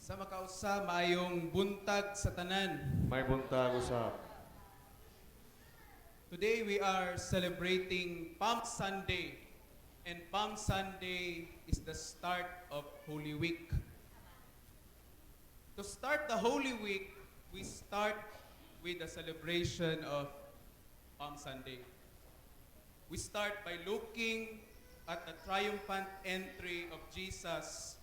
Sa makausa, maayong buntag sa tanan. May buntag usap. Today we are celebrating Palm Sunday. And Palm Sunday is the start of Holy Week. To start the Holy Week, we start with the celebration of Palm Sunday. We start by looking at the triumphant entry of Jesus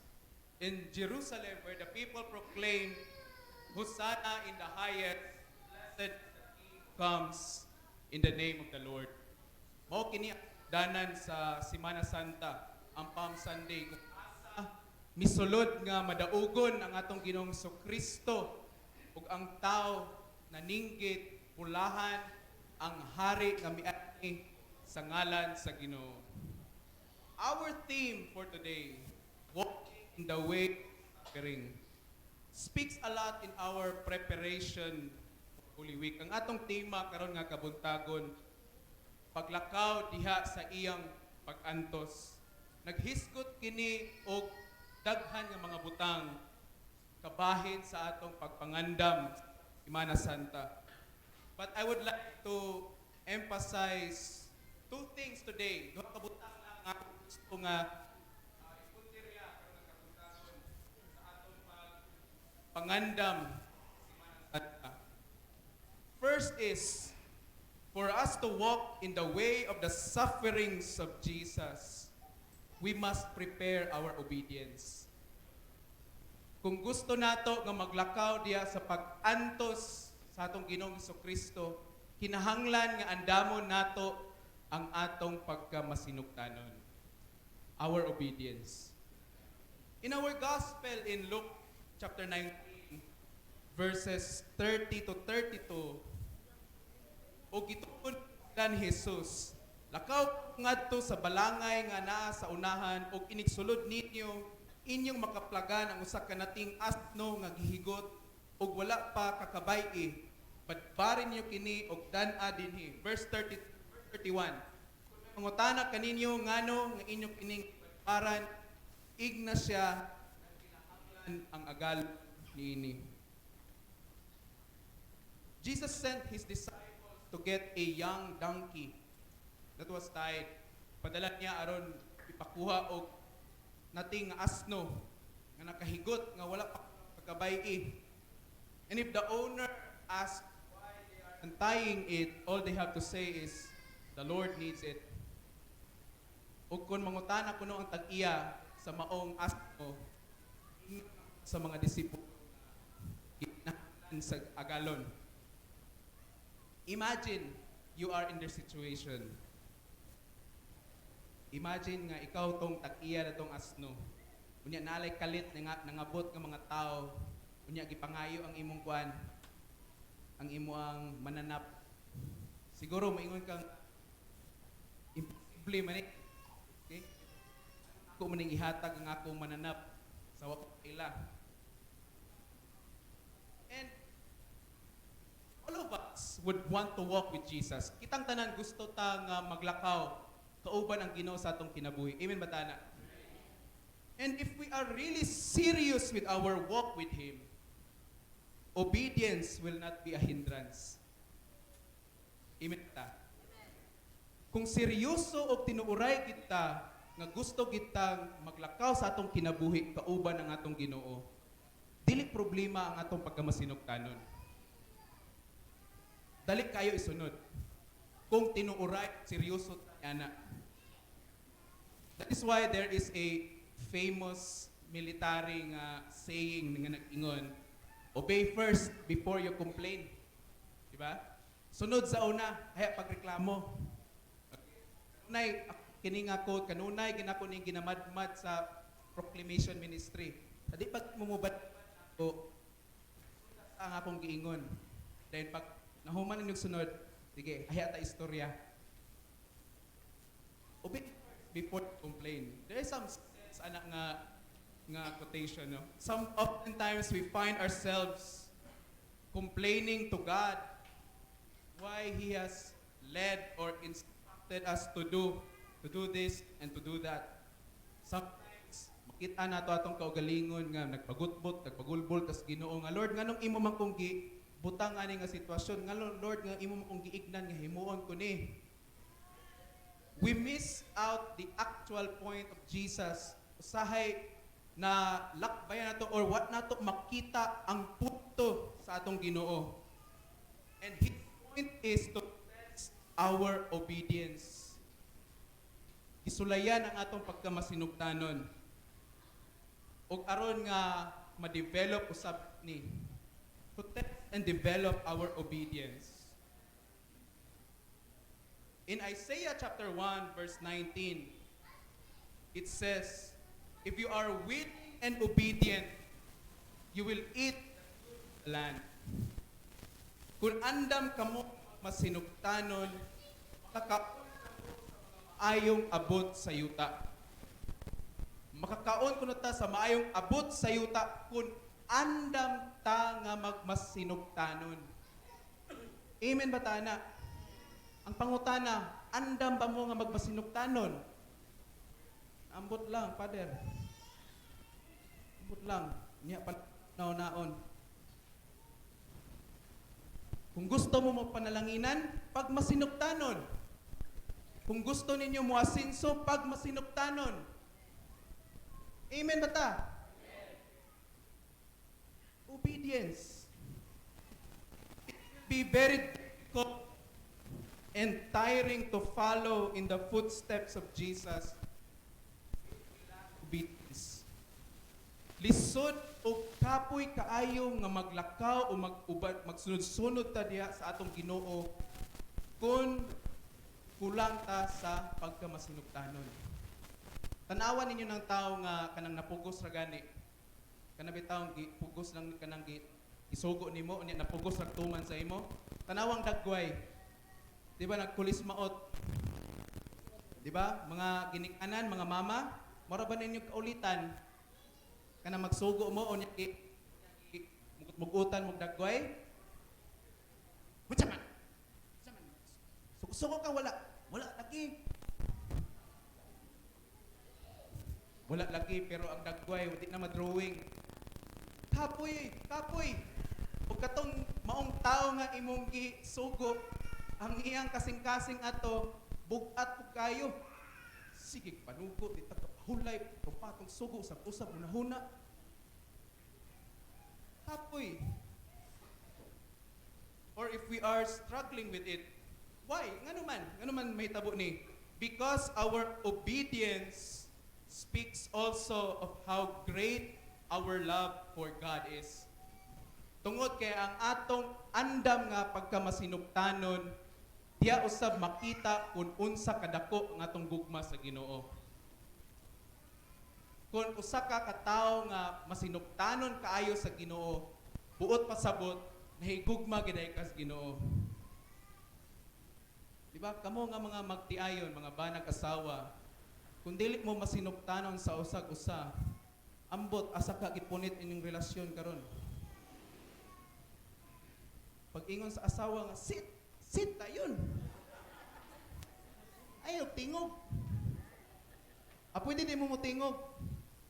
in Jerusalem, where the people proclaim, Hosanna in the highest, blessed comes in the name of the Lord. Mao kini ang danan sa Semana Santa, ang Palm Sunday, kung asa misulod nga madaugon ang atong Ginoong Kristo ug ang tao naninggit pulahan ang hari nga miani sa ngalan sa Ginoo. Our theme for today, walking in the way of suffering, speaks a lot in our preparation for Holy Week. Ang atong tema karon nga kabuntagon, paglakaw diha sa iyang pag-antos. Naghisgot kini og daghan nga mga butang kabahin sa atong pagpangandam Semana Santa. But I would like to emphasize two things today. Duha ka butang lang nga gusto nga ipuntirya karon nga kabuntagon sa atong pagpangandam Semana Santa. First is, for us to walk in the way of the sufferings of Jesus, we must prepare our obedience. Kung gusto nato nga maglakaw diya sa pag-antos sa atong Ginoong Kristo, kinahanglan nga andamon nato ang atong pagkamasinugtanon. Our obedience. In our gospel in Luke chapter 19, verses 30 to 32, o gituon dan Jesus, lakaw ngadto sa balangay nga naa sa unahan ug inigsulod ninyo inyong makaplagan ang usa ka nating asno nga gihigot ug wala pa kakabay-i, badbarin niyo kini og dan-a dinhi. Verse 30, 31. Mangutana kaninyo ngano nga inyong kining badbaran, igna siya ang agal niini. Jesus sent his disciples to get a young donkey that was tied. Padala niya aron ipakuha og nating asno nga nakahigot nga wala pa pagkabay-i. And if the owner asks why they are untying it, all they have to say is, the Lord needs it. Ug kung mangutana kuno ang tag-iya sa maong asno sa mga disipulo sa agalon. Imagine you are in their situation. Imagine nga ikaw tong tag-iya na tong asno. Unya nalay kalit nga nangabot nga mga tao. Unya gipangayo ang imong kuan, ang imuang mananap. Siguro maingon kang imposible man okay? Ako maning ihatag ang akong mananap sa wako ila. And all of us would want to walk with Jesus. Kitang tanan gusto ta nga maglakaw kauban ang Ginoo sa atong kinabuhi. Amen ba tana? And if we are really serious with our walk with Him, obedience will not be a hindrance. Amen ta? Kung seryoso o tinuuray kita nga gusto kitang maglakaw sa atong kinabuhi kauban ang atong Ginoo, dili problema ang atong pagkamasinugtanon. Dali kayo isunod. Kung tinuuray, seryoso ana. That is why there is a famous military nga saying nga nag-ingon, obey first before you complain. Diba? Sunod sa una, haya pagreklamo. Kanunay, kini nga quote, kanunay ginako ning ginamadmad sa proclamation ministry. Sa di pag mumubad ko, ang akong giingon. Dahil pag nahuman ang sunod, sige, haya ta istorya. Obey before you complain. There is some sense anak nga quotation, no? Oftentimes we find ourselves complaining to God why He has led or instructed us to do this and to do that. Sometimes kita na to atong kaugalingon nga nagpagutbot, nagpagulbol tas Ginoo nga Lord nganong imo man kong butang ani nga sitwasyon nga Lord nga imo man kong giignan nga himuon ko ni. We miss out the actual point of Jesus. Usahay na lakbayan nato or what nato makita ang punto sa atong Ginoo. And his point is to test our obedience. Isulayan ang atong pagkamasinugtanon. Og aron nga ma-develop usab ni to test and develop our obedience. In Isaiah chapter 1 verse 19, it says, if you are willing and obedient, you will eat the land. Kung andam kamo masinugtanon, makakaayong abot sa yuta. Makakaon kuno ta sa maayong abot sa yuta kung andam ta nga magmasinugtanon. Amen ba tana? Ang pangutana, andam ba mo nga magmasinugtanon? Ambot lang, Father. Ambot lang. Niya pa naon. Kung gusto mo magpanalanginan, pag masinugtanon. Kung gusto ninyo mo asinso, pag masinugtanon. Amen ba ta? Obedience. It will be very difficult and tiring to follow in the footsteps of Jesus. Obedience. Lisod o kapoy kaayo nga maglakaw o magsunod-sunod ta diha sa atong Ginoo kung kulang ta sa pagkamasinugtanon. Tanawan ninyo ng tao nga kanang napugos ra gani. Kanabi taong pugos lang kanang isugo nimo unya napugos ra tuman sa imo. Tanawang dagway. Di ba nagkulis maot? Di ba? Mga ginikanan, mga mama, mora ba ninyo kaulitan? Kanang magsugo mo unya mugutan mo dagway. Unsa man? Sugo ka wala lagi. Wala lagi, pero ang dagway, hindi na madrawing. Kapoy. O katong maong tao nga imong gisugo, ang iyang kasing-kasing ato, bugat po kayo. Sige, panugo, di tagapahulay, patong sugo, usap-usap, hunahuna. Kapoy. Or if we are struggling with it, why? Ngano man may tabo ni? Because our obedience speaks also of how great our love for God is. Tungod kay ang atong andam nga pagkamasinugtanon, diya usab makita kung unsa kadako ang atong gugma sa Ginoo. Kung usa ka katawo nga masinugtanon kaayo sa Ginoo, buot pasabot nahigugma giday kas Ginoo. Diba? Kamo nga mga magtiayon, mga banag asawa, kung dili mo masinugtanon sa usag-usa, ambot asa ka gipunit inyong relasyon karon. Pag ingon sa asawa nga sit dayon. Ayaw tingog. Pwede di mo tingog.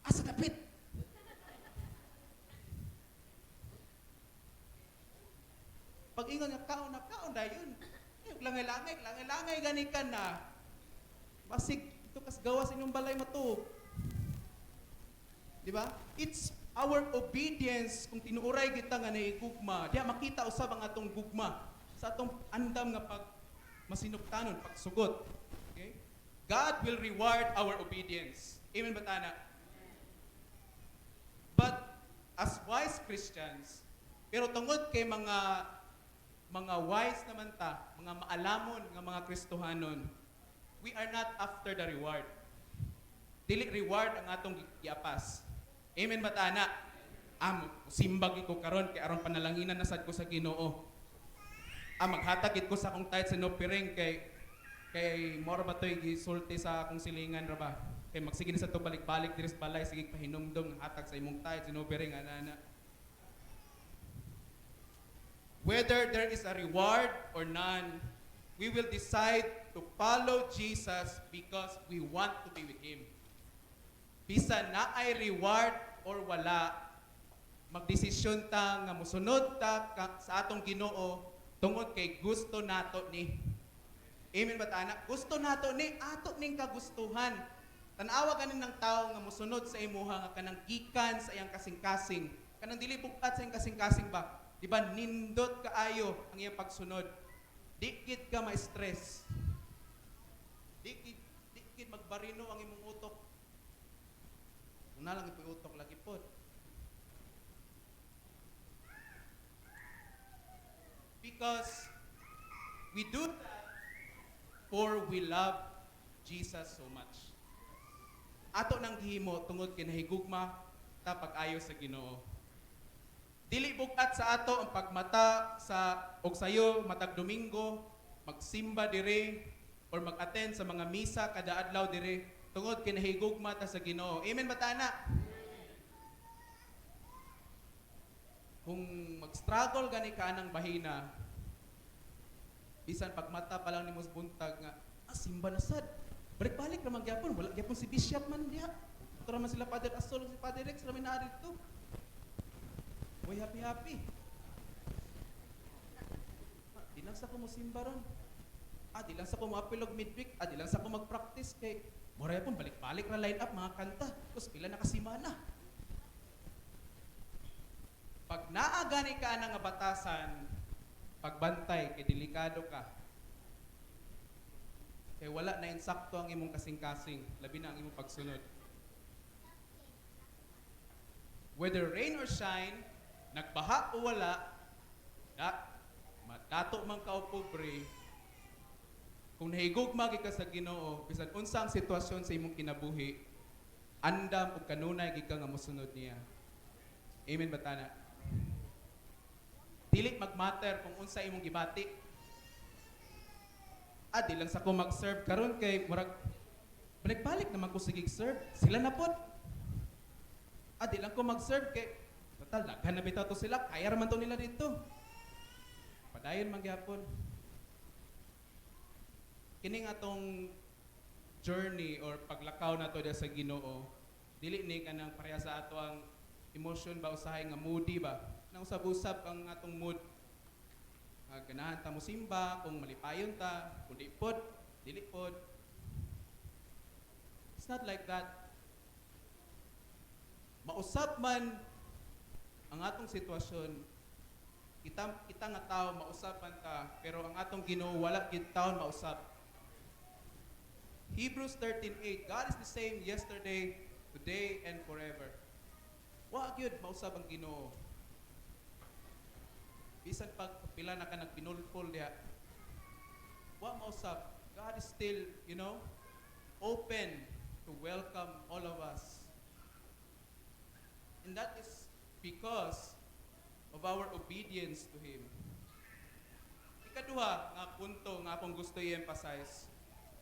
Asa dapit. Pag ingon nga kaon dayon. Langay-langay ganikan na. Basig ito kas gawas inyong balay matuog. Di ba? It's our obedience kung tinuuray kita nga naigugma. Diya makita usab ang atong gugma sa atong andam nga pag masinugtanon, pagsugot. Okay? God will reward our obedience. Amen ba tana? But as wise Christians, pero tungod kay mga wise naman ta, mga maalamon nga mga Kristohanon, we are not after the reward. Dili reward ang atong giapas. Amen ba tana? Simbag ko karon kay aron panalanginan na sad ko sa Ginoo. Maghatag ko sa akong tithes sa nopiring kay mora ba toy gisulti sa akong silingan ra ba? Kay magsige sa to balik-balik diri sa balay sige pahinumdom hatag sa imong tithes sa nopiring ana. Whether there is a reward or none, we will decide to follow Jesus because we want to be with Him. bisan na ay reward or wala, magdesisyon ta nga musunod ta sa atong Ginoo tungod kay gusto nato ni. Amen ba ta anak? Gusto nato ni ato ning kagustuhan. Tanawa ganin ng tao nga musunod sa imuha nga kanang gikan sa iyang kasing-kasing. Kanang dili bukat sa iyang kasing-kasing ba? Di ba nindot kaayo ang iyang pagsunod. Di gid ka ma-stress. Di gid magbarino ang imong utok. Una lang ipong utok lagi pod. Because we do that for we love Jesus so much. Ato nang gihimo tungod kay nahigugma ta pag-ayo sa Ginoo. Dili bukat sa ato ang pagmata sa og sayo matag Domingo, magsimba dire or mag-attend sa mga misa kada adlaw dire tungod kay nahigugma ta sa Ginoo. Amen ba ta ana? Kung mag-struggle gani ka anang bahina, bisan pagmata pa lang ni mos buntag nga, simba na sad. Balik-balik naman gyapon, wala gyapon si Bishop man diha. Ito naman sila Father Asol, si Father Rex, namin na dito. Boy, happy. Di lang sa ko mo simba ron. Di lang sa ko mo apilog midweek. Di lang sa ko mag-practice kay moray pon balik-balik na line up mga kanta. Tapos pila na kasimana. Pag naagani ka na nga batasan, pagbantay kay delikado ka. Kay wala na insakto ang imong kasing-kasing, labi na ang imong pagsunod. Whether rain or shine, nagbaha o wala, matato man ka o pobre, kung nahigugma ka sa Ginoo, bisan unsang sitwasyon sa imong kinabuhi, andam o kanunay gika nga mosunod niya. Amen ba tana? Dili magmatter kung unsa imong gibati. Di lang sa ko mag-serve karon kay murag balik-balik naman ko sige serve. Sila na pod. Di lang ko mag-serve kay total daghan na bitaw to sila, kaya raman to nila dito. Padayon man gyapon. Kining atong journey or paglakaw nato diha sa Ginoo, dili ni kanang pareha sa ato ang emotion ba usahay nga moody ba. Nang usab-usab ang atong mood. Ganahan ta mo simba, kung malipayon ta, kung di pod, dili pod. It's not like that. Mausap man ang atong sitwasyon, kita nga tao mausapan ta, pero ang atong Ginoo wala gid taon mausap. Hebrews 13:8, God is the same yesterday, today, and forever. Wa gyud mausap ang Ginoo. Bisan pag pila na ka nagpinulpol diha, wa mausap. God is still, open to welcome all of us. And that is because of our obedience to Him. Ikaduha nga punto nga akong gusto i-emphasize,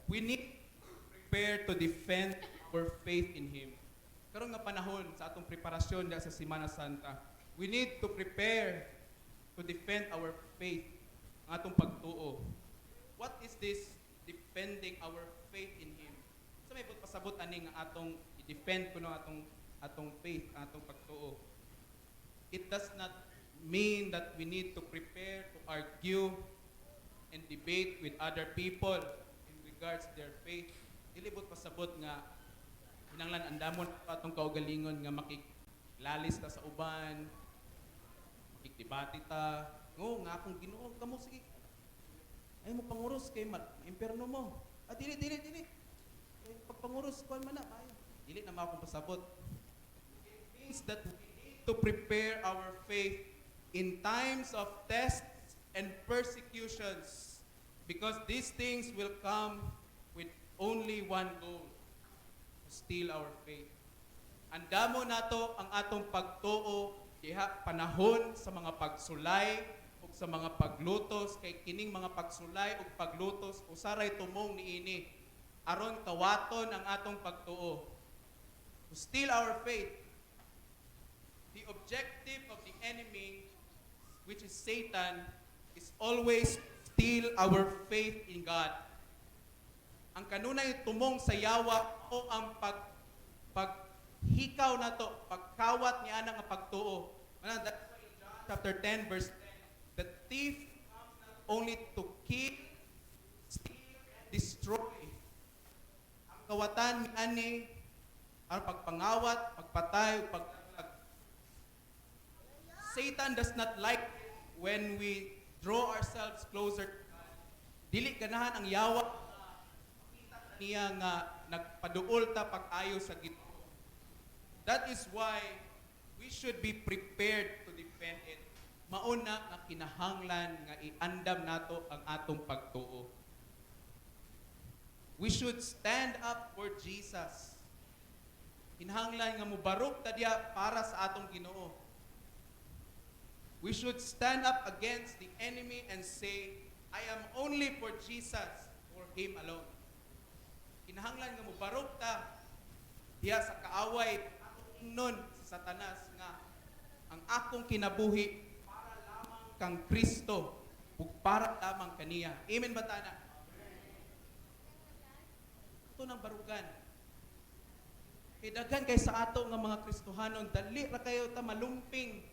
we need to prepare to defend our faith in Him. Karon nga panahon sa atong preparasyon diha sa Semana Santa, we need to prepare to defend our faith, ang atong pagtuo. What is this defending our faith in Him? So may pasabot ani nga atong i-defend kuno atong faith, atong pagtuo. It does not mean that we need to prepare to argue and debate with other people in regards to their faith. Ilibot pasabot nga hinanglan andamon atong kaugalingon nga makilalis ta sa uban, makikdebate ta, nga akong Ginoo kamo sige. Ay mo panguros kay imperno mo. Dili. Pagpanguros kuan man na ay. Dili na ma akong pasabot. It means that we need to prepare our faith in times of tests and persecutions, because these things will come with only one goal: to steal our faith. Andamo nato ang atong pagtuo diha panahon sa mga pagsulay ug sa mga paglutos, kay kining mga pagsulay ug paglutos usaray tumong niini aron kawaton ang atong pagtuo. To steal our faith. The objective of the enemy, which is Satan, is always steal our faith in God. Ang kanunay tumong sa yawa o ang hikaw na to, pagkawat niya nga pagtuo. That's why in John chapter 10 verse 10, the thief comes not only to kill, steal, and destroy. Ang kawatan ni ani ang pagpangawat, pagpatay, Satan does not like when we draw ourselves closer to God. Dili ganahan ang yawa makita niya nga nagpaduol ta pag-ayo sa Ginoo. That is why we should be prepared to defend it. Mauna nga kinahanglan nga iandam nato ang atong pagtuo. We should stand up for Jesus. Kinahanglan nga mubarog ta diya para sa atong Ginoo. We should stand up against the enemy and say, I am only for Jesus, for Him alone. Kinahanglan nga mubarog ta diya sa kaaway atong ingnon sa Satanas nga ang akong kinabuhi para lamang kang Kristo ug para lamang kaniya. Amen ba tana? Ito nang barugan. Kay daghan kay sa ato nga mga Kristohanon, dali ra kayo ta malumping.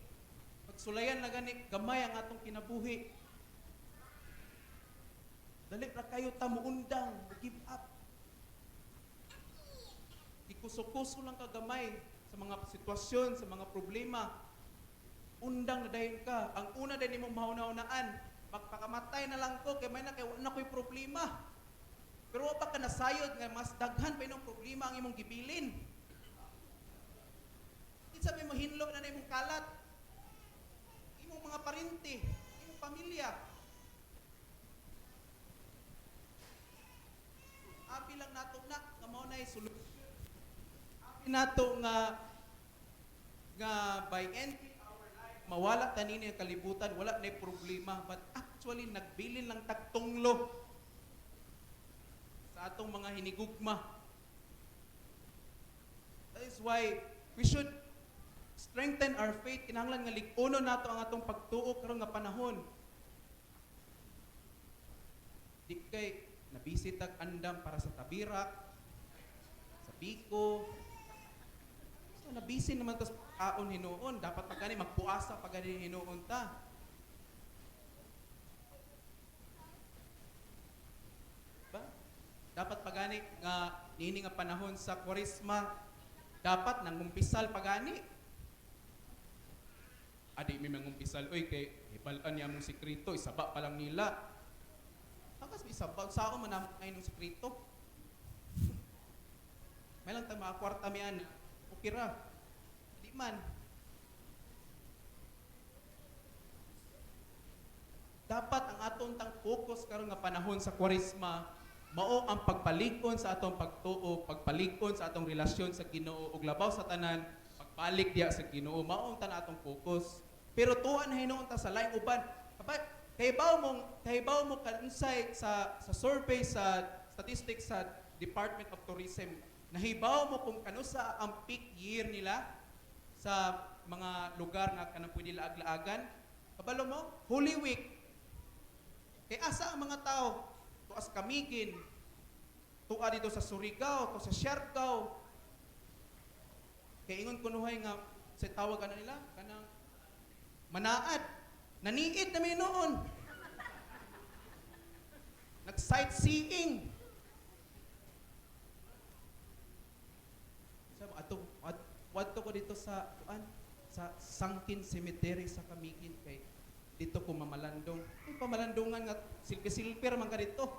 Pagsulayan na gani gamay ang atong kinabuhi. Dali ra kayo ta muundang, give up. Ikuso-kuso lang ka gamay sa mga sitwasyon, sa mga problema. Undang na dayon ka. Ang una din imong mauna-unaan, magpakamatay na lang ko kay may na kay wala ko'y problema. Pero wa pa ka nasayod nga mas daghan pa inong problema ang imong gibilin. Sabi mo hinlo na imong kalat. Imong mga parente, imong pamilya. Abi lang nato na nga mao nay solusyon. Abi nato nga by ending our life mawala tanini ang kalibutan, wala nay problema, but actually nagbilin lang tagtunglo sa atong mga hinigugma. That is why we should strengthen our faith. Kinahanglan nga lig-unon nato ang atong pagtuo karon nga panahon. Di kay nabisit ag andam para sa Tabirak, sa Biko. So nabisin naman tas kaon hinuon, dapat pagani magpuasa pagani hinuon ta. Ba? Dapat pagani nga nini nga panahon sa Kwaresma, dapat nangumpisal pagani. Adi may mangumpisal, oy kay ibalaan niya mong sikreto, isaba pa lang nila. Takas isaba, saan man ngayon ng sikreto? May lang tayo mga kwarta miyan, okay ra. Di man. Dapat ang atong tang focus karon nga panahon sa Kwaresma, mao ang pagpalig-on sa atong pagtuo, pagpalig-on sa atong relasyon sa Ginoo ug labaw sa tanan, pagbalik diya sa Ginoo, mao ang tanan atong focus. Pero tuan hinuon ta sa laing uban. Kahibaw mo kansay sa survey sa statistics sa Department of Tourism. Nahibaw mo kung kanusa ang peak year nila sa mga lugar nga kanang pwede laag-laagan. Kabalo mo, Holy Week. Kay asa ang mga tao? Tuas Kamigin, tuwa dito sa Surigao, to sa Siargao. Kay ingon kunuhay nga sa tawag ano nila, kanang manaad. Naniid na may noon. Nag-sightseeing. Sabi ato, wadto ko dito sa Sangkin Cemetery sa Kamigin kay dito ko mamalandong. Ay pamalandongan nga silver man ka dito.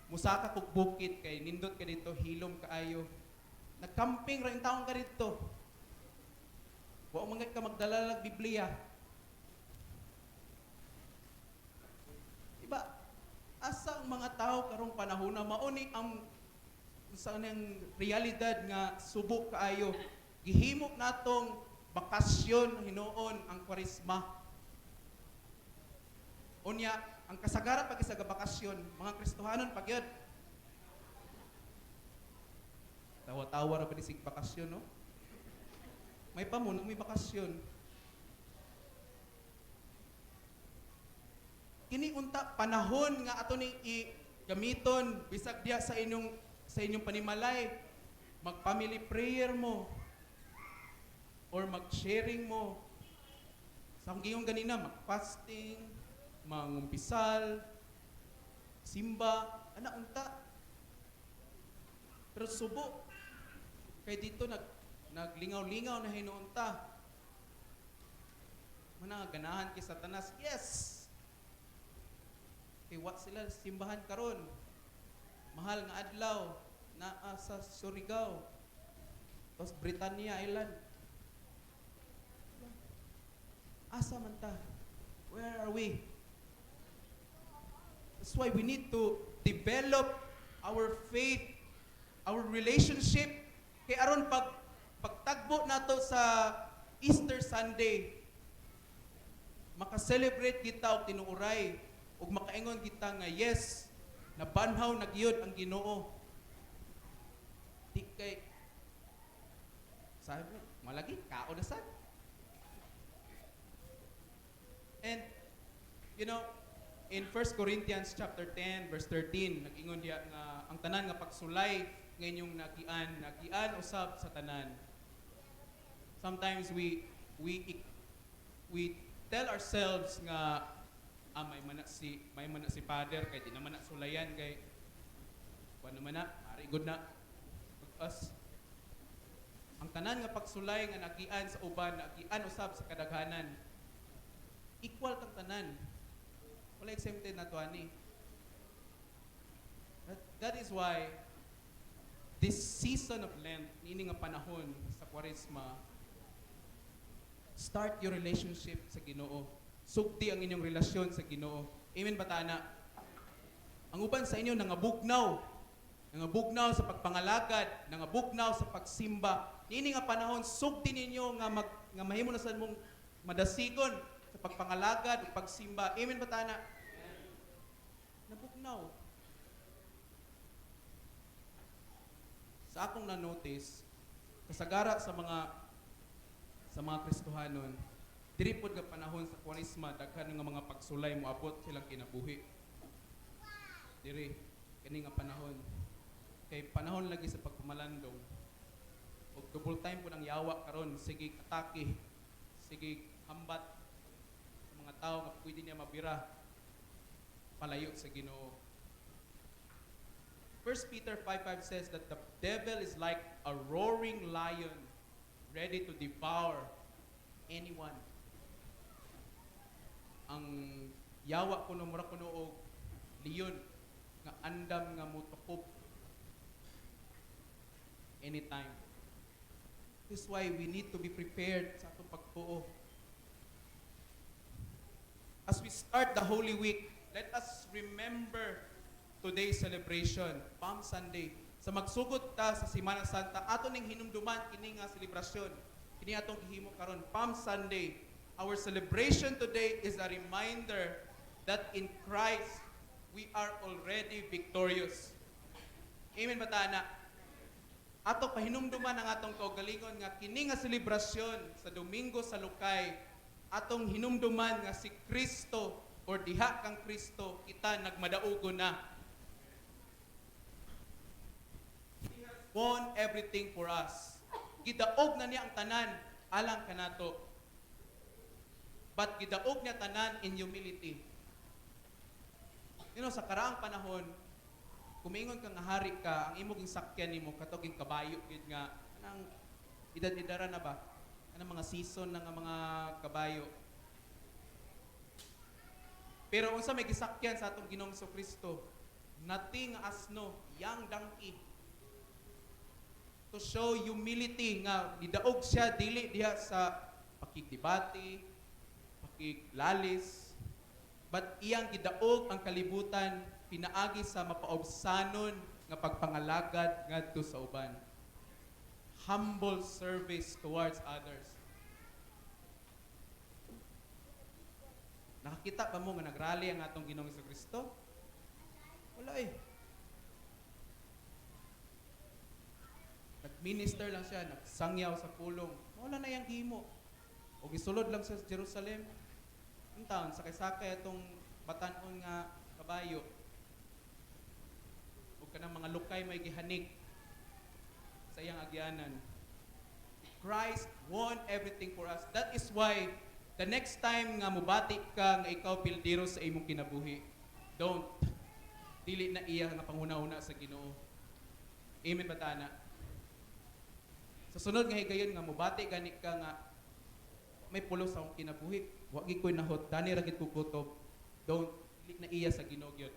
Musaka kog bukid kay nindot ka dito, hilom kaayo. Nagcamping ra in taon ka dito. Wa man ka magdala lag Biblia. Diba? Asa ang mga tao karong panahon na mauni ang saan ang realidad nga subok kaayo. Gihimo natong bakasyon hinuon ang Kwaresma. Unya, ang kasagaran pag isa ka bakasyon, mga Kristohanon pag yun. Tawa-tawa ra pa sig bakasyon, no? May pamuno, may bakasyon. Kini unta panahon nga ato ning gamiton bisag diya sa inyong panimalay. mag-family prayer mo, or mag-sharing mo. Sa akong gingong ganina, mag-fasting, mangumpisal, simba, unta. Pero subo. Kaya dito naglingaw-lingaw na hinuunta. Managanahan kay Satanas, yes! Kay what sila simbahan karon? Mahal nga adlaw, naa sa Surigao. Tapos Britannia Island. Asa man ta? Where are we? That's why we need to develop our faith, our relationship. Kay aron pagtagbo nato sa Easter Sunday, maka-celebrate kita og tinuoray ug makaingon kita nga yes, nabanhaw na gyud ang Ginoo. Di kay sabi malagi kao na sad. And you know, in 1 Corinthians chapter 10 verse 13 nag-ingon diya nga ang tanan nga pagsulay nga inyong nagian usab sa tanan. Sometimes we tell ourselves nga may man na si father kay di naman na sulayan kay kuan naman na ari good na us. Ang tanan nga pagsulay nga nagian sa uban, nagian usab sa kadaghanan. Equal kang tanan. Wala exempted na to ani. That is why this season of Lent, meaning nga panahon sa Kwaresma, start your relationship sa Ginoo. Sugti ang inyong relasyon sa Ginoo. Amen ba tana? Ang uban sa inyo nangabugnaw sa pagpangalagad, nangabugnaw sa pagsimba. Nini nga panahon sugti ninyo nga mahimo na sa mong madasigon sa pagpangalagad ug pagsimba. Amen ba tana? Nabugnaw. Sa akong na-notice, kasagara sa mga Kristohanon, diri pod nga panahon sa Kwaresma daghan nga mga pagsulay moabot silang kinabuhi. Diri kini nga panahon. Kay panahon lagi sa pagpamalandong. Og double time po ng yawa karon, sige atake, sige hambat sa mga tao nga pwede niya mabira palayo sa Ginoo. 1 Peter 5:5 says that the devil is like a roaring lion ready to devour anyone. Ang yawa kuno mura kuno og leon nga andam nga mutukop anytime. This is why we need to be prepared sa atong pagtuo. As we start the Holy Week, let us remember today's celebration, Palm Sunday. Sa magsugod ta sa Semana Santa, ato ning hinumduman kini nga selebrasyon. Kini atong gihimo karon, Palm Sunday. Our celebration today is a reminder that in Christ we are already victorious. Amen ba ta na? Ato pahinumduman ang atong kaugalingon nga kini nga selebrasyon sa Domingo sa Lukay, atong hinumduman nga si Kristo or diha kang Kristo kita nagmadaugo na. He has won everything for us. Gidaog na niya ang tanan alang kanato. But gidaog niya tanan in humility. You know, sa karaang panahon, kumingon ka nga hari ka, ang imong sakyan nimo katog kabayo gid nga anang edad-edara na ba? Anang mga season ng mga kabayo. Pero unsa may gisakyan sa atong Ginoong Kristo, nothing asno, young donkey. To show humility nga nidaog siya dili diha sa pakigdebate, pakiglalis, but iyang gidaog ang kalibutan pinaagi sa mapaobsanon nga pagpangalagad ngadto sa uban. Humble service towards others. Nakakita pa mo nga nagrally ang atong Ginoong Kristo? Wala eh. Nag-minister lang siya, nagsangyaw sa pulong. Wala na yang himo. O gisulod lang sa Jerusalem. Ang taon, sakay-sakay atong batanon nga kabayo. O kanang mga lukay may gihanig. sa iyang agyanan. Christ won everything for us. That is why the next time nga mubati ka nga ikaw pildero sa imong kinabuhi, don't. Dili na iya nga panghuna-huna sa Ginoo. Amen ba tana? Sa sunod nga higayon nga mubati gani ka nga may pulo sa akong kinabuhi, wa gyud koy nahot, dani ra gid ko kutob. Don't. Dili na iya sa Ginoo gyud.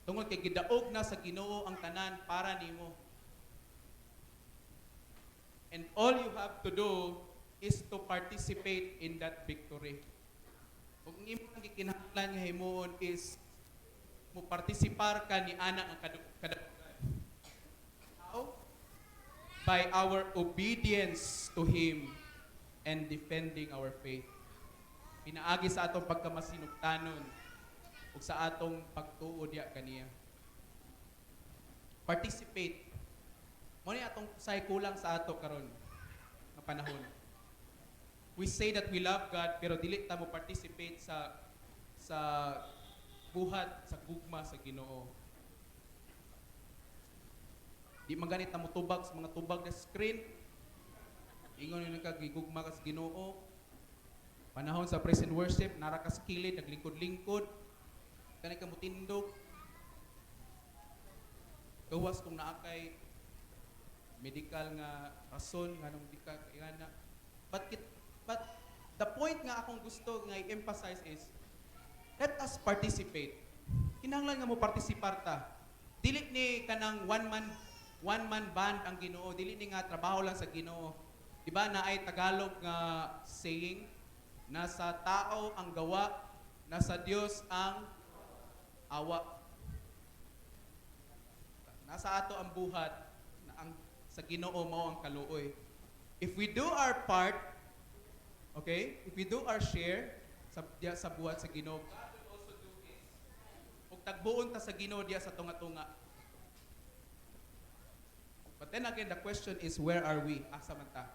Tungod kay gidaog na sa Ginoo ang tanan para nimo. And all you have to do is to participate in that victory. Kung imo ang gikinahanglan nga himuon is mo partisipar ka ni ana ang kadapugan. How? By our obedience to Him and defending our faith. Pinaagi sa atong pagkamasinugtanon ug sa atong pagtuo diya kaniya. Participate. Mo ni atong say kulang sa ato karon nga panahon. We say that we love God pero dili ta mo participate sa buhat sa gugma sa Ginoo. Di man ganit ta mo tubag sa mga tubag na screen. Ingon ni nagkagigugma ka sa Ginoo. Panahon sa praise and worship, nara ka sa kilid, naglingkod-lingkod. Kani ka mo tindog. Gawas kung naa kay medical nga rason nga nung di ka kaingana. But the point nga akong gusto nga i-emphasize is let us participate. Kinahanglan nga mo partisipar ta. Dili ni kanang one man band ang Ginoo, dili ni nga trabaho lang sa Ginoo. Diba na ay Tagalog nga saying, nasa tao ang gawa, nasa Dios ang awa. Nasa ato ang buhat, na ang sa Ginoo mao ang kaluoy. If we do our part, okay? If we do our share sa buhat sa Ginoo, God will also do His. Ug tagbuon ta sa Ginoo diya sa tunga-tunga. But then again, the question is, where are we? Asa man ta?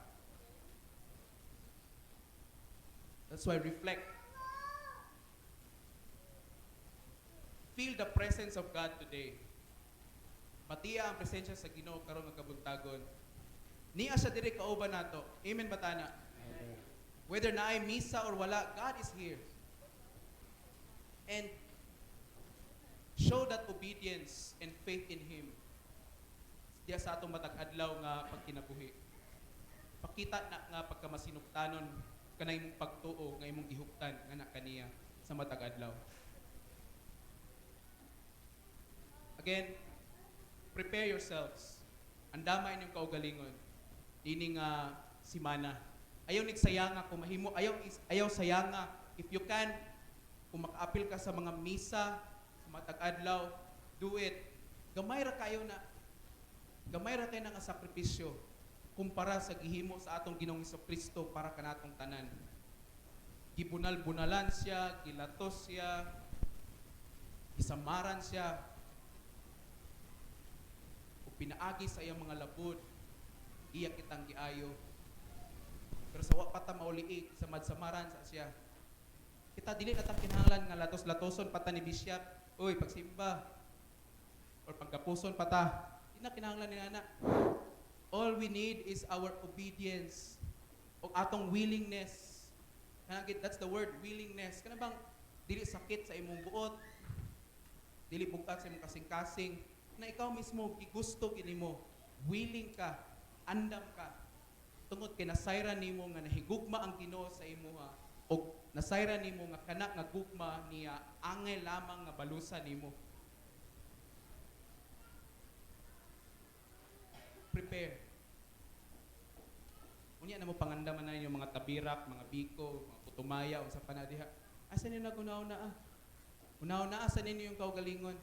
That's why reflect. Feel the presence of God today. Batiya ang presensya sa Ginoo karon nga kabuntagon. Niya siya diri kauban nato. Amen ba tana? Amen. Whether na ay misa or wala, God is here. And show that obedience and faith in Him. Diya sa atong matag adlaw nga pagkinabuhi. Pakita na nga pagkamasinugtanon kanang imong pagtuo nga imong gihuptan nga na kaniya sa matag adlaw. Again, prepare yourselves. Andama inyong kaugalingon. Dini nga simana. Ayaw nigsayanga kung mahimo, ayaw sayanga. If you can, kung maka-apil ka sa mga misa, sa matag adlaw, do it. Gamay ra kayo na nga sakripisyo kumpara sa gihimo sa atong Ginoong Kristo para kanatong tanan. Gibunal-bunalan siya, gilatos siya, gisamaran siya, o pinaagi sa iyang mga labod, iya kitang giayo. Pero sa wa pa ta mauliig, sa madsamaran sa siya. Kita dili na ta kinahanglan nga latos-latoson pata ni Bishop, uy, pagsimba, or pagkapuson pata. Di na kinahanglan ni ana. All we need is our obedience o atong willingness. That's the word, willingness. Kana bang dili sakit sa imong buot, dili bugat sa imong kasing-kasing, na ikaw mismo gigusto kini mo, willing ka, andam ka. Tungod kay nasayra nimo nga nahigugma ang Ginoo sa imuha o nasayra nimo nga kana nga gugma niya angay lamang nga balusa nimo. Prepare. Unya na mo pangandaman na yung mga tabirak, mga biko, mga putumaya, unsa pa na diha. Asa ninyo nagunaw na ah? Unaw na asa ninyo yung kaugalingon.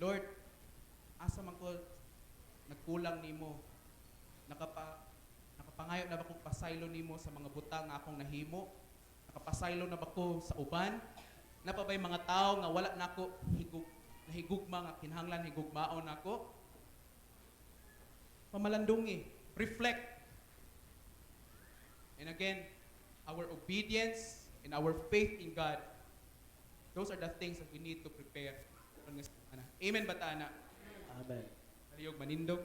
Lord, asa man ko nagkulang nimo. Nakapangayo na ba kong pasaylo nimo sa mga butang nga akong nahimo? Nakapasaylo na ba ko sa uban? Napabay mga tao nga wala nako nahigugma nga kinahanglan higugmaon nako? Pamalandungi, reflect. And again, our obedience and our faith in God, those are the things that we need to prepare. Amen ba ta ana? Amen. Kaliyog manindog.